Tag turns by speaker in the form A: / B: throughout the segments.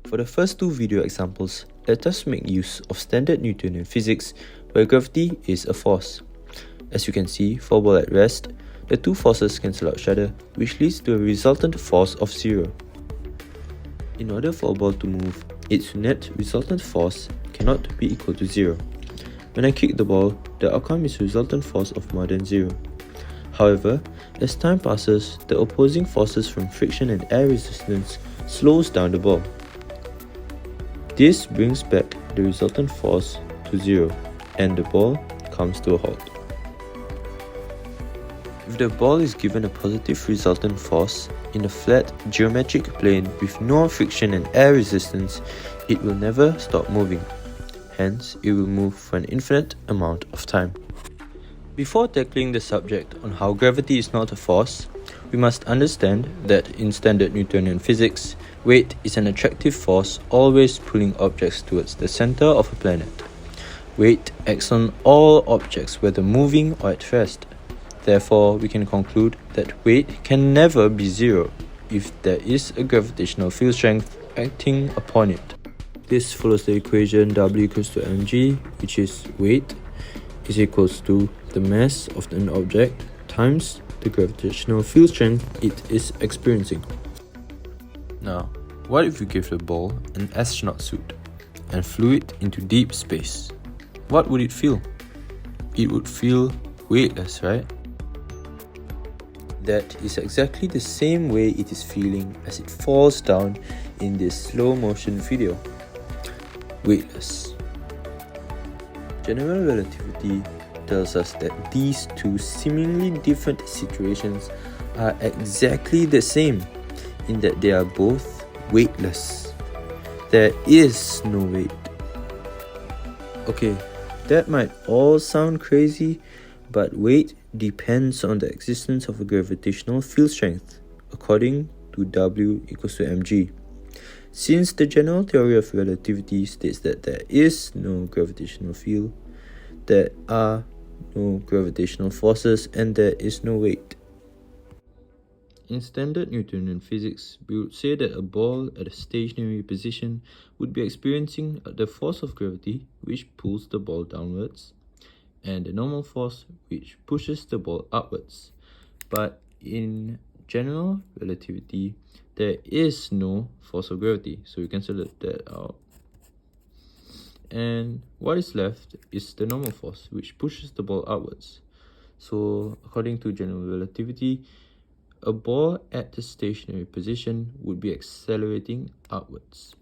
A: For the first two video examples, let us make use of standard Newtonian physics where gravity is a force. As you can see, for a ball at rest, the two forces cancel out each other, which leads to a resultant force of 0. In order for a ball to move, its net resultant force cannot be equal to 0. When I kick the ball, the outcome is a resultant force of more than 0. However, as time passes, the opposing forces from friction and air resistance slows down the ball. This brings back the resultant force to 0, and the ball comes to a halt. If the ball is given a positive resultant force in a flat geometric plane with no friction and air resistance, it will never stop moving. Hence, it will move for an infinite amount of time. Before tackling the subject on how gravity is not a force, we must understand that in standard Newtonian physics, weight is an attractive force always pulling objects towards the center of a planet. Weight acts on all objects whether moving or at rest. Therefore, we can conclude that weight can never be 0 if there is a gravitational field strength acting upon it. This follows the equation W equals to mg, which is weight is equals to the mass of an object times the gravitational field strength it is experiencing. Now, what if we give the ball an astronaut suit and flew it into deep space? What would it feel? It would feel weightless, right? That is exactly the same way it is feeling as it falls down in this slow motion video. Weightless. General relativity tells us that these two seemingly different situations are exactly the same in that they are both weightless. There is no weight. Okay, that might all sound crazy, but weight depends on the existence of a gravitational field strength, according to W equals to mg. Since the general theory of relativity states that there is no gravitational field, there are no gravitational forces, and there is no weight. In standard Newtonian physics, we would say that a ball at a stationary position would be experiencing the force of gravity, which pulls the ball downwards, and the normal force, which pushes the ball upwards. But in general relativity, there is no force of gravity, so we cancel that out. And what is left is the normal force, which pushes the ball upwards. So, according to general relativity, a ball at the stationary position would be accelerating upwards.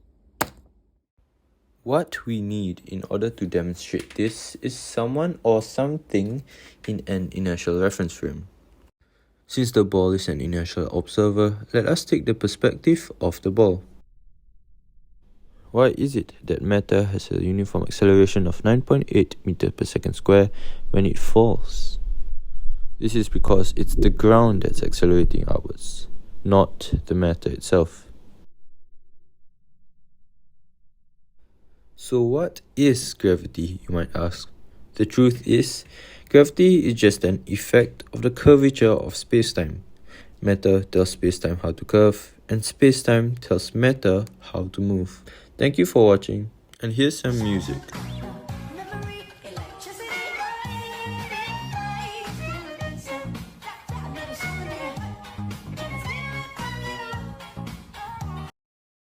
A: What we need in order to demonstrate this is someone or something in an inertial reference frame. Since the ball is an inertial observer, let us take the perspective of the ball. Why is it that matter has a uniform acceleration of 9.8 meters per second square when it falls? This is because it's the ground that's accelerating upwards, not the matter itself. So what is gravity, you might ask? The truth is, gravity is just an effect of the curvature of space-time. Matter tells space-time how to curve, and space-time tells matter how to move. Thank you for watching, and here's some music.